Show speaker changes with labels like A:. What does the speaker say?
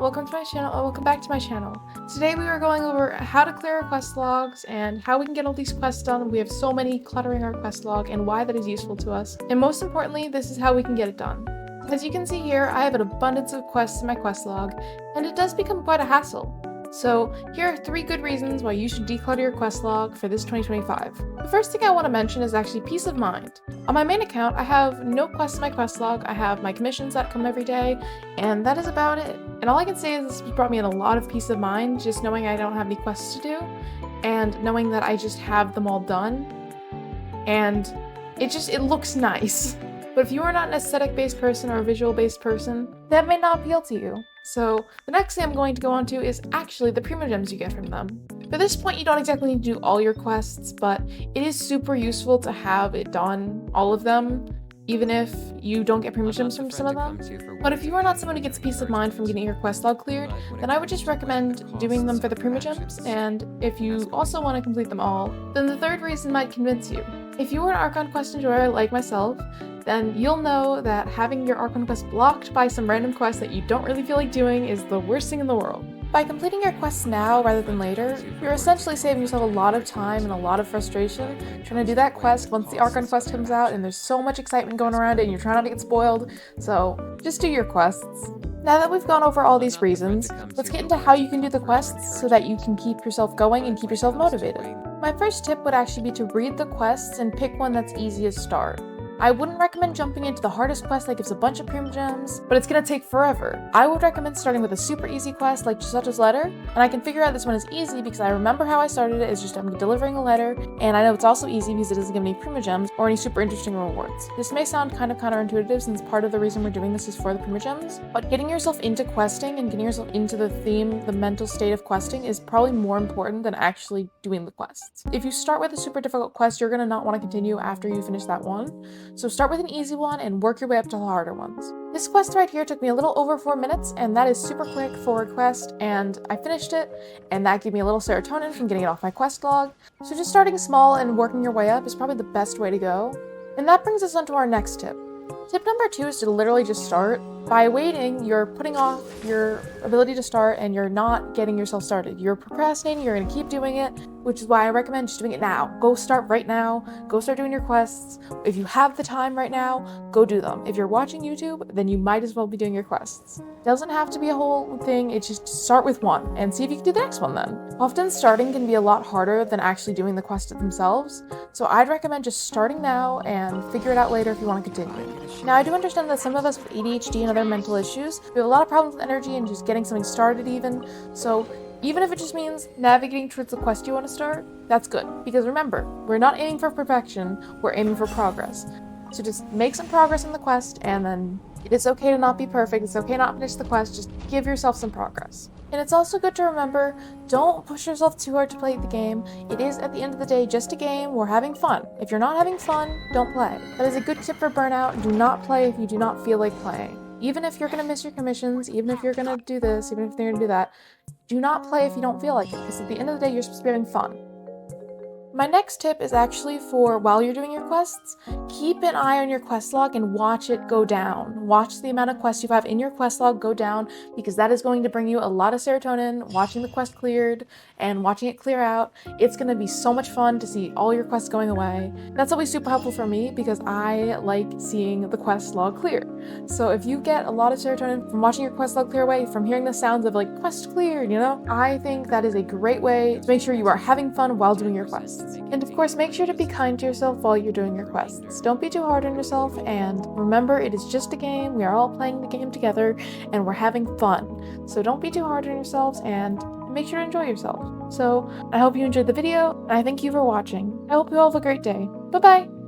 A: welcome back to my channel. Today we are going over how to clear our quest logs and how we can get all these quests done. We have so many cluttering our quest log and why that is useful to us. And most importantly, this is how we can get it done. As you can see here, I have an abundance of quests in my quest log, and it does become quite a hassle. So here are 3 good reasons why you should declutter your quest log for this 2025. The first thing I want to mention is actually peace of mind. On my main account, I have no quests in my quest log. I have my commissions that come every day, and that is about it. And all I can say is this has brought me a lot of peace of mind, just knowing I don't have any quests to do, and knowing that I just have them all done, and it looks nice. But if you are not an aesthetic-based person or a visual-based person, that may not appeal to you. So the next thing I'm going to go on to is actually the primogems you get from them. For this point, you don't exactly need to do all your quests, but it is super useful to have it done, all of them, even if you don't get primogems from some of them. But if you are not someone who gets peace of mind from getting your quest log cleared, then I would just recommend doing them for the primogems, and if you also want to complete them all, then the third reason might convince you. If you are an Archon quest enjoyer like myself, then you'll know that having your Archon quest blocked by some random quest that you don't really feel like doing is the worst thing in the world. By completing your quests now rather than later, you're essentially saving yourself a lot of time and a lot of frustration trying to do that quest once the Archon quest comes out and there's so much excitement going around it and you're trying not to get spoiled, so just do your quests. Now that we've gone over all these reasons, let's get into how you can do the quests so that you can keep yourself going and keep yourself motivated. My first tip would actually be to read the quests and pick one that's easy to start. I wouldn't recommend jumping into the hardest quest that gives a bunch of primogems, but it's gonna take forever. I would recommend starting with a super easy quest like Chisato's letter, and I can figure out this one is easy because I remember how I started it. It's just I'm delivering a letter, and I know it's also easy because it doesn't give me primogems or any super interesting rewards. This may sound kind of counterintuitive since part of the reason we're doing this is for the primogems, but getting yourself into questing and getting yourself into the theme, the mental state of questing is probably more important than actually doing the quests. If you start with a super difficult quest, you're gonna not want to continue after you finish that one. So start with an easy one and work your way up to the harder ones. This quest right here took me a little over 4 minutes, and that is super quick for a quest, and I finished it, and that gave me a little serotonin from getting it off my quest log. So just starting small and working your way up is probably the best way to go. And that brings us on to our next tip. Tip number 2 is to literally just start. By waiting, you're putting off your ability to start and you're not getting yourself started. You're procrastinating, you're going to keep doing it, which is why I recommend just doing it now. Go start right now, go start doing your quests. If you have the time right now, go do them. If you're watching YouTube, then you might as well be doing your quests. It doesn't have to be a whole thing, it's just start with one and see if you can do the next one then. Often starting can be a lot harder than actually doing the quests themselves, so I'd recommend just starting now and figure it out later if you want to continue. Now I do understand that some of us with ADHD and other mental issues, we have a lot of problems with energy and just getting something started even, so even if it just means navigating towards the quest you want to start, that's good. Because remember, we're not aiming for perfection, we're aiming for progress. So just make some progress in the quest, and then it is okay to not be perfect, it's okay not to finish the quest, just give yourself some progress. And it's also good to remember, don't push yourself too hard to play the game. It is, at the end of the day, just a game. We're having fun. If you're not having fun, don't play. That is a good tip for burnout. Do not play if you do not feel like playing. Even if you're going to miss your commissions, even if you're going to do this, even if they're going to do that, do not play if you don't feel like it, because at the end of the day, you're supposed to be having fun. My next tip is actually for while you're doing your quests, keep an eye on your quest log and watch it go down. Watch the amount of quests you have in your quest log go down, because that is going to bring you a lot of serotonin, watching the quest cleared and watching it clear out. It's going to be so much fun to see all your quests going away. That's always super helpful for me because I like seeing the quest log clear. So if you get a lot of serotonin from watching your quest log clear away, from hearing the sounds of like quest cleared, you know, I think that is a great way to make sure you are having fun while doing your quests. And of course, make sure to be kind to yourself while you're doing your quests. Don't be too hard on yourself, and remember, it is just a game. We are all playing the game together, and we're having fun. So don't be too hard on yourselves, and make sure to enjoy yourself. So I hope you enjoyed the video, and I thank you for watching. I hope you all have a great day. Bye-bye!